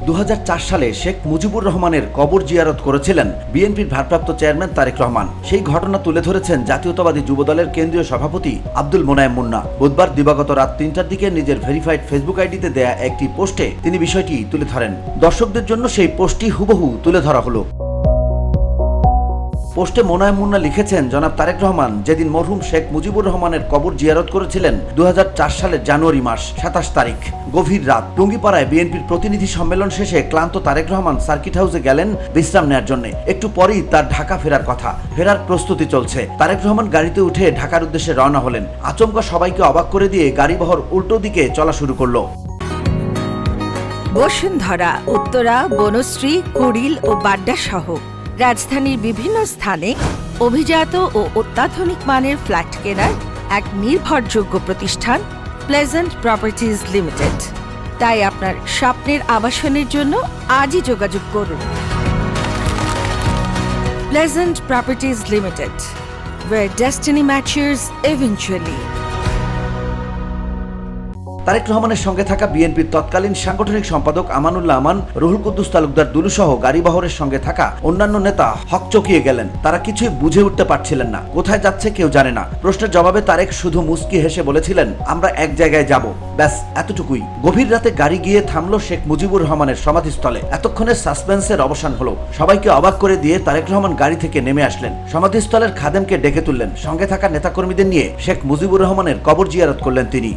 2004 সালে শেখ মুজিবুর রহমানের কবর জিয়ারত করেছিলেন বিএনপির ভারপ্রাপ্ত চেয়ারম্যান তারেক রহমান। সেই ঘটনা তুলে ধরেছেন জাতীয়তাবাদী যুবদলের কেন্দ্রীয় সভাপতি আব্দুল মোনায়েম মুন্না। বুধবার দিবাগত রাত 3টার দিকে নিজের ভেরিফাইড ফেসবুক আইডিতে দেয়া একটি পোস্টে তিনি বিষয়টি তুলে ধরেন। দর্শকদের জন্য সেই পোস্টটি হুবহু তুলে ধরা হলো। পোস্টে মোনায়েম মুন্না লিখেছেন, জনাব তারেক রহমান যেদিন মরহুম শেখ মুজিবুর রহমানের কবর জিয়ারত করেছিলেন 2004 সালের জানুয়ারি মাস 27 তারিখ গভীর রাত টুঙ্গিপাড়ায় বিএনপির প্রতিনিধি সম্মেলন শেষে ক্লান্ত তারেক রহমান সার্কিট হাউসে গেলেন বিশ্রাম নেওয়ার জন্য। একটু পরেই তার ঢাকা ফেরার কথা। ফেরার প্রস্তুতি চলছে। তারেক রহমান গাড়িতে উঠে ঢাকার উদ্দেশ্যে রওনা হলেন। আচমকা সবাইকে অবাক করে দিয়ে গাড়িবহর উল্টো দিকে চলা শুরু করলো। বসুন্ধরা, উত্তরা, বনশ্রী, কুড়িল ও বাড্ডা সহ রাজধানীর বিভিন্ন স্থানে অভিজাত ও অত্যাধুনিক মানের ফ্ল্যাট কেনার এক নির্ভরযোগ্য প্রতিষ্ঠান প্লেজেন্ট প্রপার্টিজ লিমিটেড। তাই আপনার স্বপ্নের আবাসনের জন্য আজই যোগাযোগ করুন। Pleasant properties limited, where destiny matches eventually. Tarique রহমানের সঙ্গে থাকা বিএনপির তৎকালীন সাংগঠনিক সম্পাদক আমানুল্লাহ আমান, রুহুল কুদ্দুস তালুকদার দুলু সহ গাড়িবহরের সঙ্গে থাকা অন্যান্য নেতা হকচকিয়ে গেলেন। তারা কিছুই বুঝে উঠতে পারছিলেন না, কোথায় যাচ্ছে কেউ জানে না। প্রশ্নের জবাবে তারেক শুধু মুস্কি হেসে বলেছিলেন, আমরা এক জায়গায় যাব, ব্যাস এতটুকুই। গভীর রাতে গাড়ি গিয়ে থামলো শেখ মুজিবুর রহমানের সমাধিস্থলে। এতক্ষণে সাসপেন্সের অবসান হলো। সবাইকে অবাক করে দিয়ে তারেক রহমান গাড়ি থেকে নেমে আসলেন। সমাধিস্থলের খাদেমকে ডেকে তুললেন। সঙ্গে থাকা নেতাকর্মীদের নিয়ে শেখ মুজিবুর রহমানের কবর জিয়ারত করলেন তিনি।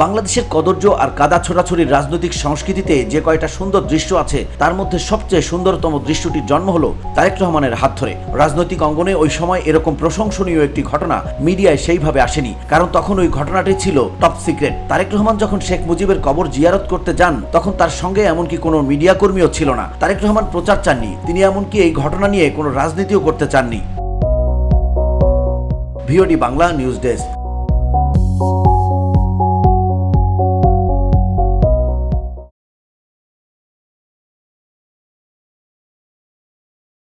বাংলাদেশের কদর্য আর কাদা ছোড়াছড়ির রাজনৈতিক সংস্কৃতিতে যে কয়টা সুন্দর দৃশ্য আছে তার মধ্যে সবচেয়ে সুন্দরতম দৃশ্যটির জন্ম হলো তারেক রহমানের হাত ধরে। রাজনৈতিক অঙ্গনে ওই সময় এরকম প্রশংসনীয় একটি ঘটনা মিডিয়ায় সেইভাবে আসেনি, কারণ তখন ওই ঘটনাটি ছিল টপ সিক্রেট। তারেক রহমান যখন শেখ মুজিবের কবর জিয়ারত করতে যান তখন তার সঙ্গে এমনকি কোনো মিডিয়া কর্মীও ছিল না। তারেক রহমান প্রচার চাননি, তিনি এমনকি এই ঘটনা নিয়ে কোনো রাজনীতিও করতে চাননি। VOD Bangla news desk.